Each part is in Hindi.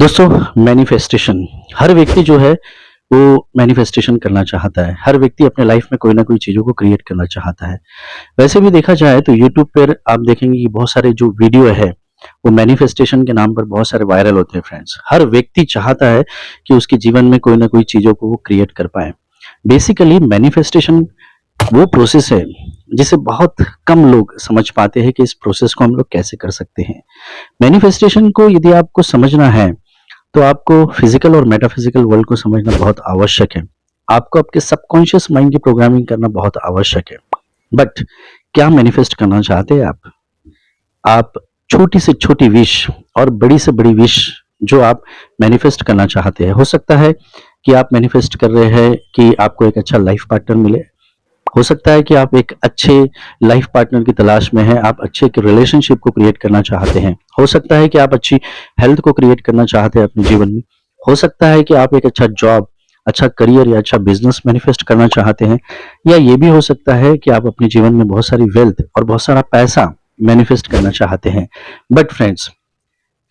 दोस्तों, मैनिफेस्टेशन हर व्यक्ति जो है वो मैनिफेस्टेशन करना चाहता है। हर व्यक्ति अपने लाइफ में कोई ना कोई चीज़ों को क्रिएट करना चाहता है। वैसे भी देखा जाए तो यूट्यूब पर आप देखेंगे कि बहुत सारे जो वीडियो है वो मैनिफेस्टेशन के नाम पर बहुत सारे वायरल होते हैं फ्रेंड्स। हर व्यक्ति चाहता है कि उसके जीवन में कोई ना कोई चीज़ों को वो क्रिएट कर पाए। बेसिकली मैनिफेस्टेशन वो प्रोसेस है जिसे बहुत कम लोग समझ पाते हैं कि इस प्रोसेस को हम लोग कैसे कर सकते हैं। मैनिफेस्टेशन को यदि आपको समझना है तो आपको फिजिकल और मेटाफिजिकल वर्ल्ड को समझना बहुत आवश्यक है। आपको आपके सबकॉन्शियस माइंड की प्रोग्रामिंग करना बहुत आवश्यक है। बट क्या मैनिफेस्ट करना चाहते हैं आप छोटी से छोटी विश और बड़ी से बड़ी विश जो आप मैनिफेस्ट करना चाहते हैं। हो सकता है कि आप मैनिफेस्ट कर रहे हैं कि आपको एक अच्छा लाइफ पार्टनर मिले। हो सकता है कि आप एक अच्छे लाइफ पार्टनर की तलाश में हैं, आप अच्छे एक रिलेशनशिप को क्रिएट करना चाहते हैं। हो सकता है कि आप अच्छी हेल्थ को क्रिएट करना चाहते हैं अपने जीवन में। हो सकता है कि आप एक अच्छा जॉब, अच्छा करियर या अच्छा बिजनेस मैनिफेस्ट करना चाहते हैं। या ये भी हो सकता है कि आप अपने जीवन में बहुत सारी वेल्थ और बहुत सारा पैसा मैनिफेस्ट करना चाहते हैं। बट फ्रेंड्स,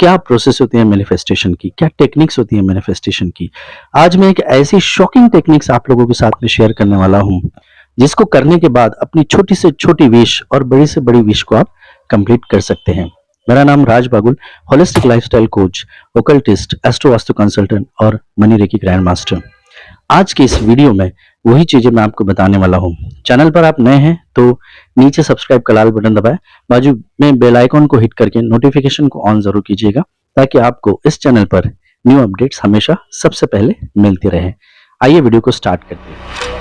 क्या प्रोसेस होती है मैनिफेस्टेशन की, क्या टेक्निक्स होती है मैनिफेस्टेशन की। आज मैं एक ऐसी शॉकिंग टेक्निक्स आप लोगों के साथ में शेयर करने वाला हूं जिसको करने के बाद अपनी छोटी से छोटी विश और बड़ी से बड़ी विश को आप कंप्लीट कर सकते हैं। मेरा नाम Raj Bagul, holistic lifestyle coach, occultist, astro vastu consultant और मनी रेकी ग्रैंड मास्टर। आज के इस वीडियो में वही चीजें मैं आपको बताने वाला हूं। चैनल पर आप नए हैं तो नीचे सब्सक्राइब का लाल बटन दबाएं, बाजू में बेल आइकॉन को हिट करके नोटिफिकेशन को ऑन जरूर कीजिएगा ताकि आपको इस चैनल पर न्यू अपडेट्स हमेशा सबसे पहले मिलती रहे। आइए वीडियो को स्टार्ट करते हैं।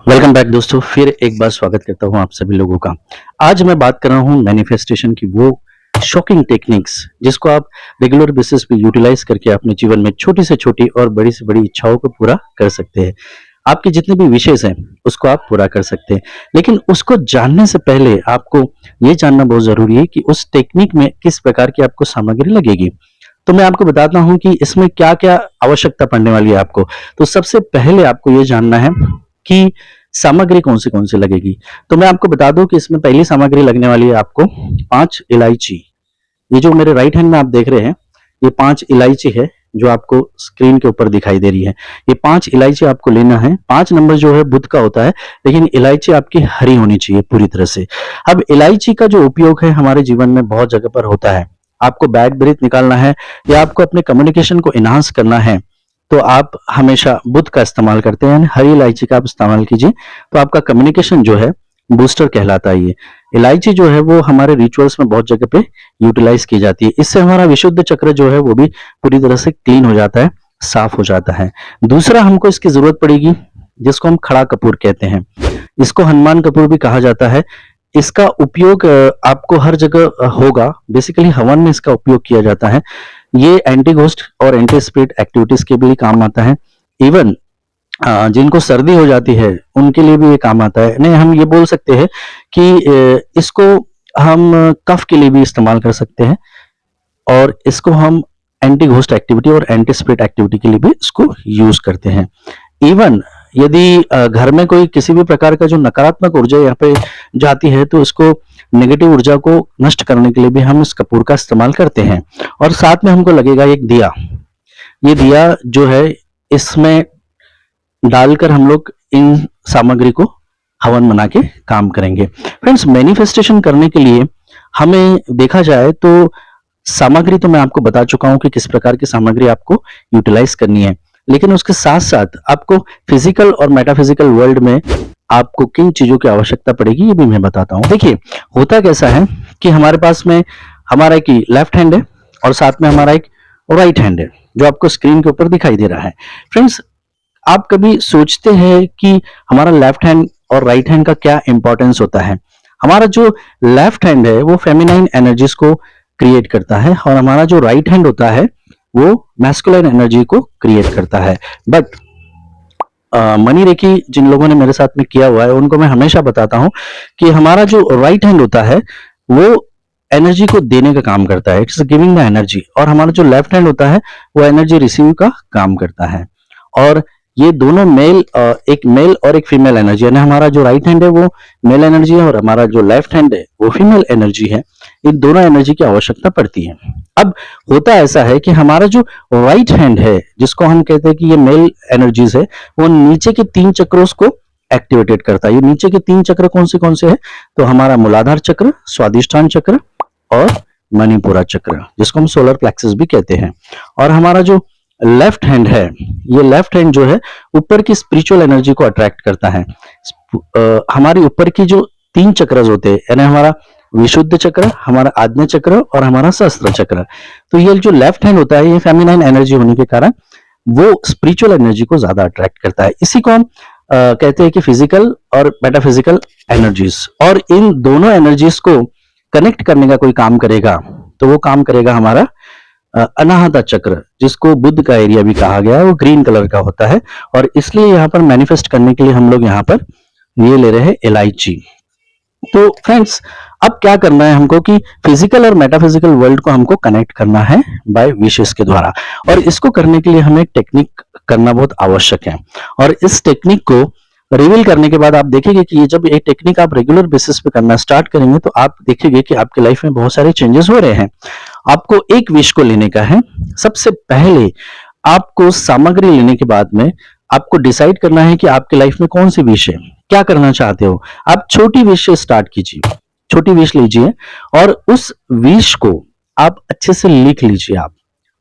वेलकम बैक दोस्तों, फिर एक बार स्वागत करता हूं आप सभी लोगों का। आज मैं बात कर रहा हूं मैनिफेस्टेशन की वो शॉकिंग टेक्निक्स जिसको आप रेगुलर बेसिस पे यूटिलाइज करके अपने जीवन में छोटी से छोटी और बड़ी से बड़ी इच्छाओं को पूरा कर सकते हैं। आपकी जितने भी विशेष हैं उसको आप पूरा कर सकते हैं। लेकिन उसको जानने से पहले आपको ये जानना बहुत जरूरी है कि उस टेक्निक में किस प्रकार की आपको सामग्री लगेगी। तो मैं आपको बताता हूं कि इसमें क्या क्या आवश्यकता पड़ने वाली है आपको। तो सबसे पहले आपको ये जानना है कि सामग्री कौन सी लगेगी। तो मैं आपको बता दूं कि इसमें पहली सामग्री लगने वाली है आपको 5 इलायची। ये जो मेरे राइट हैंड में आप देख रहे हैं ये 5 इलायची है जो आपको स्क्रीन के ऊपर दिखाई दे रही है। ये 5 इलायची आपको लेना है। 5 नंबर जो है बुध का होता है, लेकिन इलायची आपकी हरी होनी चाहिए पूरी तरह से। अब इलायची का जो उपयोग है हमारे जीवन में बहुत जगह पर होता है। आपको बैड ब्रीथ निकालना है या आपको अपने कम्युनिकेशन को इनहांस करना है तो आप हमेशा बुध का इस्तेमाल करते हैं। हरी इलायची का आप इस्तेमाल कीजिए तो आपका कम्युनिकेशन जो है बूस्टर कहलाता है। ये इलायची जो है वो हमारे रिचुअल्स में बहुत जगह पे यूटिलाइज की जाती है। इससे हमारा विशुद्ध चक्र जो है वो भी पूरी तरह से क्लीन हो जाता है, साफ हो जाता है। दूसरा हमको इसकी जरूरत पड़ेगी जिसको हम खड़ा कपूर कहते हैं। इसको हनुमान कपूर भी कहा जाता है। इसका उपयोग आपको हर जगह होगा। बेसिकली हवन में इसका उपयोग किया जाता है। ये एंटी घोस्ट और एंटी स्पिरिट एक्टिविटीज के भी काम आता है। इवन जिनको सर्दी हो जाती है उनके लिए भी ये काम आता है। नहीं, हम ये बोल सकते हैं कि इसको हम कफ के लिए भी इस्तेमाल कर सकते हैं और इसको हम एंटी घोस्ट एक्टिविटी और एंटी स्पिरिट एक्टिविटी के लिए भी इसको यूज करते हैं। इवन यदि घर में कोई किसी भी प्रकार का जो नकारात्मक ऊर्जा यहाँ पे जाती है तो इसको नेगेटिव ऊर्जा को नष्ट करने के लिए भी हम इस कपूर का इस्तेमाल करते हैं। और साथ में हमको लगेगा एक दिया। ये दिया जो है इसमें डालकर हम लोग इन सामग्री को हवन बना के काम करेंगे। फ्रेंड्स, मैनिफेस्टेशन करने के लिए हमें देखा जाए तो सामग्री तो मैं आपको बता चुका हूं कि किस प्रकार की सामग्री आपको यूटिलाइज करनी है, लेकिन उसके साथ साथ आपको फिजिकल और मेटाफिजिकल वर्ल्ड में आपको किन चीजों की आवश्यकता पड़ेगी ये भी मैं बताता हूं। देखिए, होता कैसा है कि हमारे पास में हमारा एक लेफ्ट हैंड है और साथ में हमारा एक राइट हैंड है जो आपको स्क्रीन के ऊपर दिखाई दे रहा है। फ्रेंड्स, आप कभी सोचते हैं कि हमारा लेफ्ट हैंड और राइट हैंड का क्या इंपॉर्टेंस होता है। हमारा जो लेफ्ट हैंड है वो फेमिनाइन एनर्जीज को क्रिएट करता है और हमारा जो राइट हैंड होता है वो मैस्कुलिन एनर्जी को क्रिएट करता है। बट मनी रेकी जिन लोगों ने मेरे साथ में किया हुआ है उनको मैं हमेशा बताता हूं कि हमारा जो राइट हैंड होता है वो एनर्जी को देने का काम करता है, इट्स गिविंग द एनर्जी, और हमारा जो लेफ्ट हैंड होता है वो एनर्जी रिसीव का काम करता है। और ये दोनों एक मेल और एक फीमेल एनर्जी, यानी हमारा जो राइट हैंड है वो मेल एनर्जी है और हमारा जो लेफ्ट हैंड है वो फीमेल एनर्जी है। इन दोनों एनर्जी की आवश्यकता पड़ती है। अब होता ऐसा है कि हमारा जो राइट हैंड है, जिसको हम कहते हैं कि ये मेल एनर्जीज है, वो नीचे के 3 चक्रों को एक्टिवेटेड करता है। ये नीचे के 3 चक्र कौन से हैं? तो हमारा मूलाधार चक्र, स्वादिष्ठान चक्र और मणिपुरा चक्र, जिसको हम सोलर प्लेक्सस भी कहते हैं। और हमारा जो लेफ्ट हैंड है, ये लेफ्ट हैंड जो है ऊपर की स्पिरिचुअल एनर्जी को अट्रैक्ट करता है। हमारी ऊपर की जो 3 चक्र होते हैं, यानी हमारा विशुद्ध चक्र, हमारा आज्ञा चक्र और हमारा सहस्त्र चक्र, तो ये जो लेफ्ट हैंड होता है, ये फेमिनाइन एनर्जी होने के कारण वो स्पिरिचुअल एनर्जी को ज्यादा अट्रैक्ट करता है। इसी को हम कहते हैं कि फिजिकल और मेटाफिजिकल एनर्जीज। और इन दोनों एनर्जीज को कनेक्ट करने का कोई काम करेगा तो वो काम करेगा हमारा अनाहता चक्र, जिसको बुद्ध का एरिया भी कहा गया है। वो ग्रीन कलर का होता है और इसलिए यहाँ पर मैनिफेस्ट करने के लिए हम लोग यहाँ पर ये ले रहे हैं इलायची। तो फ्रेंड्स, अब क्या करना है हमको कि फिजिकल और मेटाफिजिकल वर्ल्ड को हमको कनेक्ट करना है बाय विशेष के द्वारा, और इसको करने के लिए हमें एक टेक्निक करना बहुत आवश्यक है। और इस टेक्निक को रिवील करने के बाद आप देखेंगे कि ये जब एक टेक्निक आप रेगुलर बेसिस पे करना स्टार्ट करेंगे तो आप देखेंगे कि आपके लाइफ में बहुत सारे चेंजेस हो रहे हैं। आपको एक विश को लेने का है। सबसे पहले आपको सामग्री लेने के बाद में आपको डिसाइड करना है कि आपके लाइफ में कौन सी विश है, क्या करना चाहते हो। आप छोटी विश से स्टार्ट कीजिए, छोटी विश लीजिए और उस विश को आप अच्छे से लिख लीजिए। आप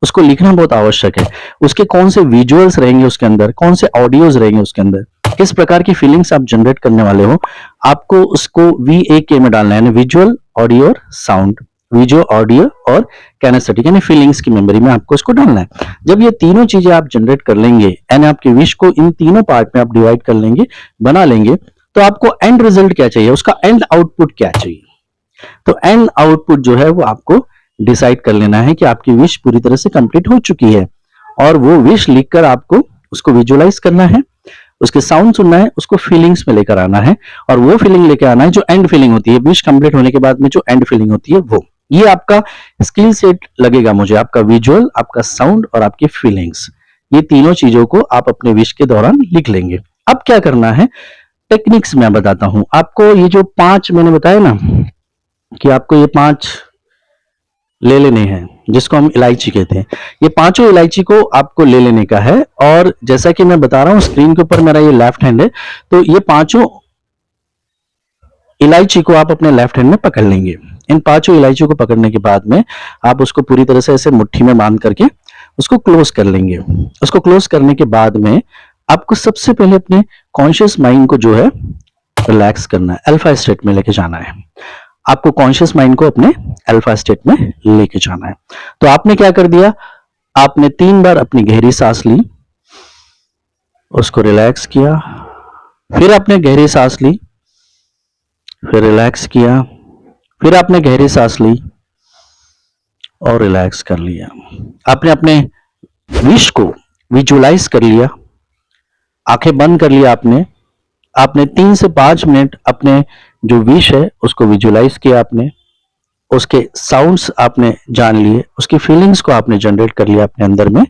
उसको लिखना बहुत आवश्यक है। उसके कौन से विजुअल्स रहेंगे उसके अंदर, कौन से ऑडियोज रहेंगे उसके अंदर, किस प्रकार की फीलिंग्स आप जनरेट करने वाले हो, आपको उसको VAK में डालना है, विजुअल, ऑडियो और साउंड, विजुअल, ऑडियो और कैनेस्थेटिक, यानी फीलिंग्स की मेमोरी में आपको इसको डालना है। जब ये तीनों चीजें आप जनरेट कर लेंगे, यानी आपके विश को इन तीनों पार्ट में आप डिवाइड कर लेंगे, बना लेंगे, तो आपको एंड रिजल्ट क्या चाहिए, उसका एंड आउटपुट क्या चाहिए। तो एंड आउटपुट जो है वो आपको डिसाइड कर लेना है कि आपकी विश पूरी तरह से कंप्लीट हो चुकी है, और वो विश लिखकर आपको उसको विजुअलाइज करना है, उसके साउंड सुनना है, उसको फीलिंग्स में लेकर आना है, और वो फीलिंग लेकर आना है जो एंड फीलिंग होती है, विश कंप्लीट होने के बाद में जो एंड फीलिंग होती है वो। ये आपका स्किल सेट लगेगा मुझे, आपका विजुअल, आपका साउंड और आपकी फीलिंग्स, ये तीनों चीजों को आप अपने विश के दौरान लिख लेंगे। अब क्या करना है, टेक्निक्स मैं बताता हूं आपको। ये जो 5 मैंने बताया ना कि आपको ये 5 ले लेने हैं, जिसको हम इलायची कहते हैं, ये पांचों इलायची को आपको ले लेने का है। और जैसा कि मैं बता रहा हूं, स्क्रीन के ऊपर मेरा ये लेफ्ट हैंड है, तो ये पांचों इलायची को आप अपने लेफ्ट हैंड में पकड़ लेंगे। इन पांचों इलायची को पकड़ने के बाद में आप उसको पूरी तरह से ऐसे मुट्ठी में बांध करके उसको क्लोज कर लेंगे। उसको क्लोज करने के बाद में आपको सबसे पहले अपने कॉन्शियस माइंड को जो है रिलैक्स करना है, अल्फा स्टेट में लेके जाना है। आपको कॉन्शियस माइंड को अपने अल्फा स्टेट में लेके जाना है। तो आपने क्या कर दिया, आपने 3 बार अपनी गहरी सांस ली, उसको रिलैक्स किया, फिर आपने गहरी सांस ली, फिर रिलैक्स किया, फिर आपने गहरी सांस ली और रिलैक्स कर लिया। आपने अपने विश को विजुअलाइज कर लिया, आंखें बंद कर लिया आपने 3 से 5 मिनट अपने जो विश है उसको विजुअलाइज किया आपने, उसके साउंड्स आपने जान लिए, उसकी फीलिंग्स को आपने जनरेट कर लिया अपने अंदर में।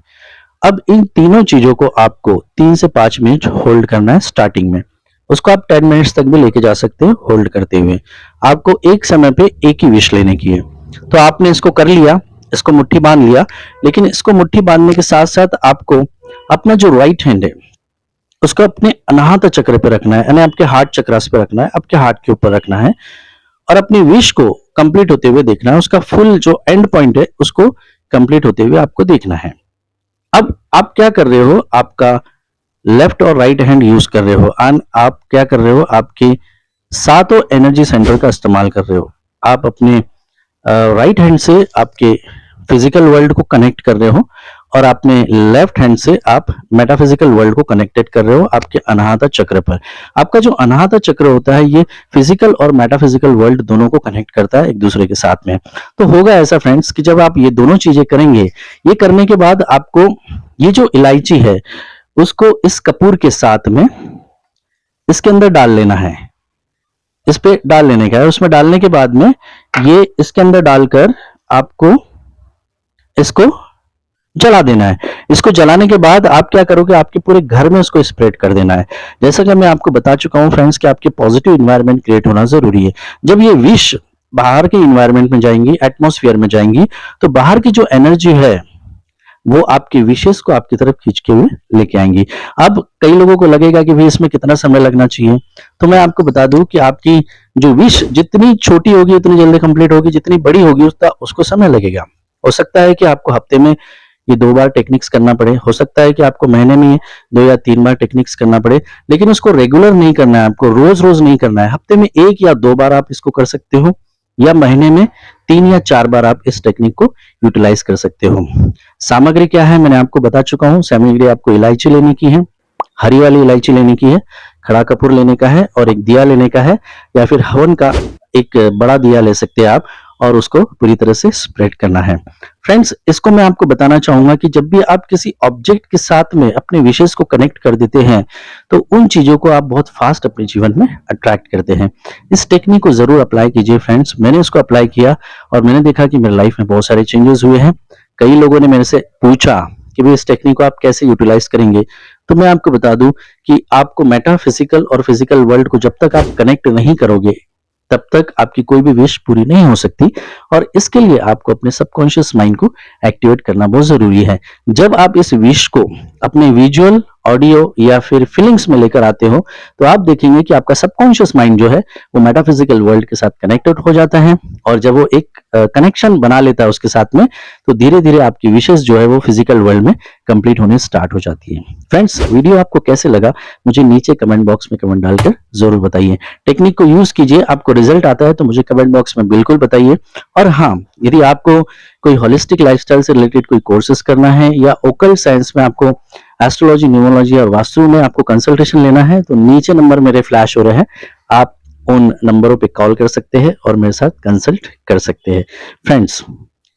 अब इन तीनों चीजों को आपको 3 से 5 मिनट होल्ड करना है स्टार्टिंग में। उसको आप 10 मिनट्स तक भी लेके जा सकते हैं होल्ड करते हुए। आपको एक समय पे एक ही विश लेने की है। तो आपने इसको कर लिया, इसको मुट्ठी बांध लिया, लेकिन इसको मुट्ठी बांधने के साथ साथ आपको अपना जो राइट हैंड है उसको अपने अनाहत चक्र पे रखना है, यानी आपके हार्ट चक्रास पे रखना है, आपके हार्ट के ऊपर रखना है, और अपनी विश को कंप्लीट होते हुए देखना है। उसका फुल जो एंड पॉइंट है उसको कंप्लीट होते हुए आपको देखना है। अब आप क्या कर रहे हो, आपका लेफ्ट और राइट हैंड यूज कर रहे हो, एंड आप क्या कर रहे हो, आपके 7 एनर्जी सेंटर का इस्तेमाल कर रहे हो। आप अपने राइट हैंड से आपके फिजिकल वर्ल्ड को कनेक्ट कर रहे हो, और अपने लेफ्ट हैंड से आप मेटाफिजिकल वर्ल्ड को कनेक्टेड कर रहे हो आपके अनाहत चक्र पर। आपका जो अनाहत चक्र होता है ये फिजिकल और मेटाफिजिकल वर्ल्ड दोनों को कनेक्ट करता है एक दूसरे के साथ में। तो होगा ऐसा फ्रेंड्स कि जब आप ये दोनों चीजें करेंगे, ये करने के बाद आपको ये जो इलायची है उसको इस कपूर के साथ में इसके अंदर डाल लेना है, इस पे डाल लेने का है। उसमें डालने के बाद में ये इसके अंदर डालकर आपको इसको जला देना है। इसको जलाने के बाद आप क्या करोगे, आपके पूरे घर में उसको स्प्रेड कर देना है। जैसा कि मैं आपको बता चुका हूं फ्रेंड्स कि आपके पॉजिटिव एनवायरनमेंट क्रिएट होना जरूरी है। जब ये विश बाहर के इन्वायरमेंट में जाएंगी, एटमॉस्फेयर में जाएंगी, तो बाहर की जो एनर्जी है वो आपके विशेष को आपकी तरफ खींच के हुए लेके आएंगी। अब कई लोगों को लगेगा कि भाई इसमें कितना समय लगना चाहिए, तो मैं आपको बता दूं कि आपकी जो विश जितनी छोटी होगी उतनी जल्दी कंप्लीट होगी, जितनी बड़ी होगी उतना उसको समय लगेगा। हो सकता है कि आपको हफ्ते में ये 2 बार टेक्निक्स करना पड़े, हो सकता है कि आपको महीने में 2 या 3 बार टेक्निक्स करना पड़े, लेकिन उसको रेगुलर नहीं करना है, आपको रोज रोज नहीं करना है। हफ्ते में 1 या 2 बार आप इसको कर सकते हो, या महीने में 3 या 4 बार आप इस टेक्निक को यूटिलाइज कर सकते हो। सामग्री क्या है मैंने आपको बता चुका हूं। सामग्री आपको इलायची लेने की है, हरी वाली इलायची लेने की है, खड़ा कपूर लेने का है, और एक दिया लेने का है, या फिर हवन का एक बड़ा दिया ले सकते हैं आप, और उसको पूरी तरह से स्प्रेड करना है। फ्रेंड्स, इसको मैं आपको बताना चाहूंगा कि जब भी आप किसी ऑब्जेक्ट के साथ में अपने विशेष को कनेक्ट कर देते हैं तो उन चीजों को आप बहुत फास्ट अपने जीवन में अट्रैक्ट करते हैं। इस टेक्निक को जरूर अप्लाई कीजिए फ्रेंड्स। मैंने इसको अप्लाई किया और मैंने देखा कि मेरी लाइफ में बहुत सारे चेंजेस हुए हैं। कई लोगों ने मेरे से पूछा कि भाई इस टेक्निक को आप कैसे यूटिलाइज करेंगे, तो मैं आपको बता दूं कि आपको मेटाफिजिकल और फिजिकल वर्ल्ड को जब तक आप कनेक्ट नहीं करोगे तब तक आपकी कोई भी विश पूरी नहीं हो सकती, और इसके लिए आपको अपने सबकॉन्शियस माइंड को एक्टिवेट करना बहुत जरूरी है। जब आप इस विश को अपने विजुअल, ऑडियो या फिर फीलिंग्स में लेकर आते हो तो आप देखेंगे कि आपका सबकॉन्शियस माइंड जो है वो मेटाफिजिकल वर्ल्ड के साथ कनेक्टेड हो जाता है, और जब वो एक कनेक्शन बना लेता है उसके साथ में, तो धीरे धीरे आपकी विशेष जो है वो फिजिकल वर्ल्ड में कंप्लीट होने स्टार्ट हो जाती है। फ्रेंड्स, वीडियो आपको कैसे लगा मुझे नीचे कमेंट बॉक्स में कमेंट डालकर जरूर बताइए। टेक्निक को यूज कीजिए, आपको रिजल्ट आता है तो मुझे कमेंट बॉक्स में बिल्कुल बताइए। और हाँ, यदि आपको कोई होलिस्टिक लाइफस्टाइल से रिलेटेड कोई कोर्सेज करना है, या ओकल्ट साइंस में आपको एस्ट्रोलॉजी, न्यूमरोलॉजी और वास्तु में आपको कंसल्टेशन लेना है, तो नीचे नंबर मेरे फ्लैश हो रहे हैं, आप उन नंबरों पे कॉल कर सकते हैं और मेरे साथ कंसल्ट कर सकते हैं। फ्रेंड्स,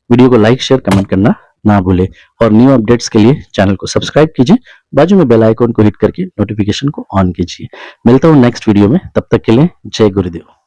वीडियो को लाइक, शेयर, कमेंट करना ना भूले, और न्यू अपडेट्स के लिए चैनल को सब्सक्राइब कीजिए, बाजू में बेल आइकन को हिट करके नोटिफिकेशन को ऑन कीजिए। मिलता हूं नेक्स्ट वीडियो में, तब तक के लिए जय गुरुदेव।